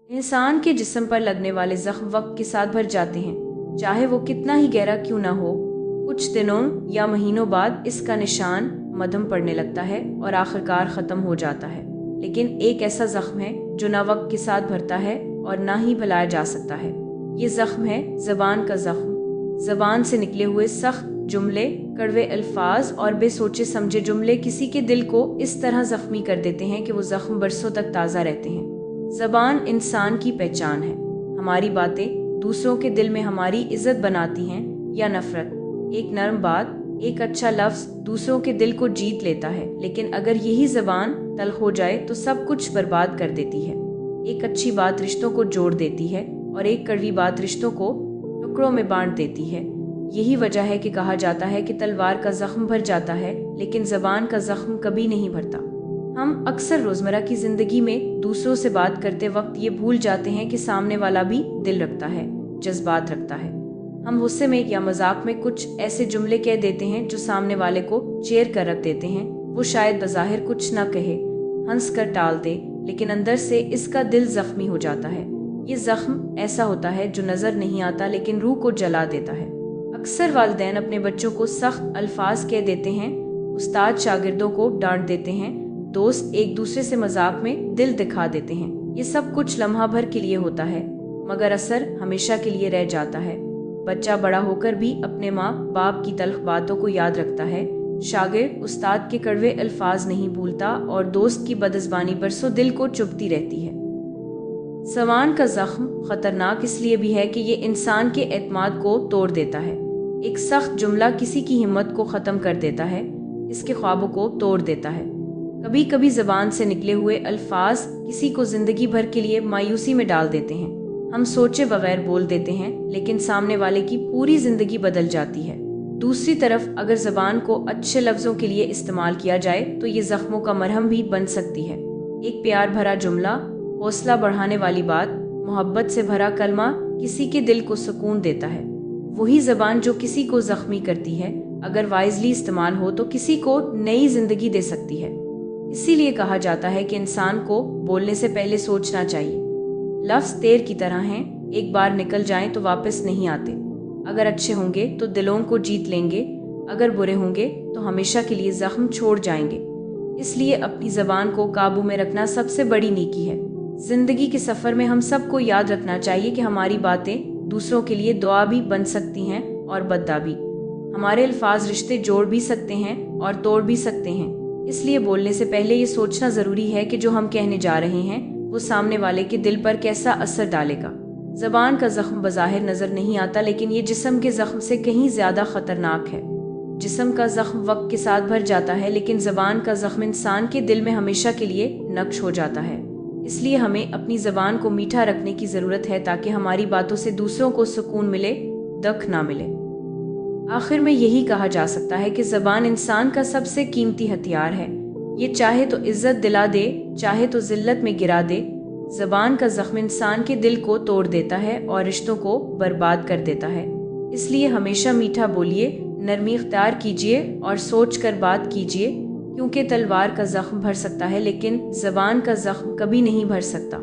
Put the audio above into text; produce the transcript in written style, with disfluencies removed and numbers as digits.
इंसान के जिस्म पर लगने वाले जख्म वक्त के साथ भर जाते हैं, चाहे वो कितना ही गहरा क्यों ना हो। कुछ दिनों या महीनों बाद इसका निशान मध्यम पड़ने लगता है और आखिरकार ख़त्म हो जाता है। लेकिन एक ऐसा जख्म है जो ना वक्त के साथ भरता है और ना ही भुलाया जा सकता है। ये जख्म है ज़बान का जख्म। ज़बान से निकले हुए सख्त जुमले, कड़वे अल्फाज और बेसोचे समझे जुमले किसी के दिल को इस तरह जख्मी कर देते हैं कि वो जख्म बरसों तक ताज़ा रहते हैं। ज़बान इंसान की पहचान है। हमारी बातें दूसरों के दिल में हमारी इज्जत बनाती हैं या नफरत। एक नरम बात, एक अच्छा लफ्ज़ दूसरों के दिल को जीत लेता है, लेकिन अगर यही ज़बान तल्ख हो जाए तो सब कुछ बर्बाद कर देती है। एक अच्छी बात रिश्तों को जोड़ देती है और एक कड़वी बात रिश्तों को टुकड़ों में बांट देती है। यही वजह है कि कहा जाता है कि तलवार का जख्म भर जाता है, लेकिन ज़बान का जख्म कभी नहीं भरता। हम अक्सर रोज़मर्रा की ज़िंदगी में दूसरों से बात करते वक्त ये भूल जाते हैं कि सामने वाला भी दिल रखता है, जज्बात रखता है। हम गुस्से में या मजाक में कुछ ऐसे जुमले कह देते हैं जो सामने वाले को चीर कर रख देते हैं। वो शायद बज़ाहिर कुछ ना कहे, हंस कर टाल दे, लेकिन अंदर से इसका दिल जख्मी हो जाता है। ये जख्म ऐसा होता है जो नज़र नहीं आता लेकिन रूह को जला देता है। अक्सर वालिदैन अपने बच्चों को सख्त अल्फाज कह देते हैं, उस्ताद शागिर्दों को डांट देते हैं, दोस्त एक दूसरे से मजाक में दिल दिखा देते हैं। ये सब कुछ लम्हा भर के लिए होता है, मगर असर हमेशा के लिए रह जाता है। बच्चा बड़ा होकर भी अपने माँ बाप की तल्ख बातों को याद रखता है, शागिर्द उस्ताद के कड़वे अल्फाज नहीं भूलता और दोस्त की बदज़बानी बरसों दिल को चुभती रहती है। ज़बान का जख्म खतरनाक इसलिए भी है कि ये इंसान के एतमाद को तोड़ देता है। एक सख्त जुमला किसी की हिम्मत को ख़त्म कर देता है, इसके ख्वाबों को तोड़ देता है। कभी कभी ज़बान से निकले हुए अल्फाज किसी को ज़िंदगी भर के लिए मायूसी में डाल देते हैं। हम सोचे बगैर बोल देते हैं, लेकिन सामने वाले की पूरी ज़िंदगी बदल जाती है। दूसरी तरफ अगर ज़बान को अच्छे लफ्ज़ों के लिए इस्तेमाल किया जाए तो ये ज़ख्मों का मरहम भी बन सकती है। एक प्यार भरा जुमला, हौसला बढ़ाने वाली बात, मोहब्बत से भरा कलमा किसी के दिल को सुकून देता है। वही ज़बान जो किसी को ज़ख्मी करती है, अगर वाइजली इस्तेमाल हो तो किसी को नई ज़िंदगी दे सकती है। इसीलिए कहा जाता है कि इंसान को बोलने से पहले सोचना चाहिए। लफ्ज़ तेर की तरह हैं, एक बार निकल जाएं तो वापस नहीं आते। अगर अच्छे होंगे तो दिलों को जीत लेंगे, अगर बुरे होंगे तो हमेशा के लिए जख्म छोड़ जाएंगे। इसलिए अपनी ज़बान को काबू में रखना सबसे बड़ी नेकी है। ज़िंदगी के सफ़र में हम सबको याद रखना चाहिए कि हमारी बातें दूसरों के लिए दुआ भी बन सकती हैं और बद्दा भी। हमारे अल्फाज रिश्ते जोड़ भी सकते हैं और तोड़ भी सकते हैं। इसलिए बोलने से पहले ये सोचना ज़रूरी है कि जो हम कहने जा रहे हैं वो सामने वाले के दिल पर कैसा असर डालेगा। ज़बान का जख्म बज़ाहिर नज़र नहीं आता, लेकिन ये जिस्म के जख्म से कहीं ज़्यादा ख़तरनाक है। जिस्म का जख्म वक्त के साथ भर जाता है, लेकिन ज़बान का जख्म इंसान के दिल में हमेशा के लिए नक्श हो जाता है। इसलिए हमें अपनी ज़बान को मीठा रखने की ज़रूरत है ताकि हमारी बातों से दूसरों को सुकून मिले, दख ना मिले। आखिर में यही कहा जा सकता है कि ज़बान इंसान का सबसे कीमती हथियार है। ये चाहे तो इज्जत दिला दे, चाहे तो जिल्लत में गिरा दे। ज़बान का जख्म इंसान के दिल को तोड़ देता है और रिश्तों को बर्बाद कर देता है। इसलिए हमेशा मीठा बोलिए, नरमी इख्तियार कीजिए और सोच कर बात कीजिए, क्योंकि तलवार का जख्म भर सकता है लेकिन ज़बान का जख्म कभी नहीं भर सकता।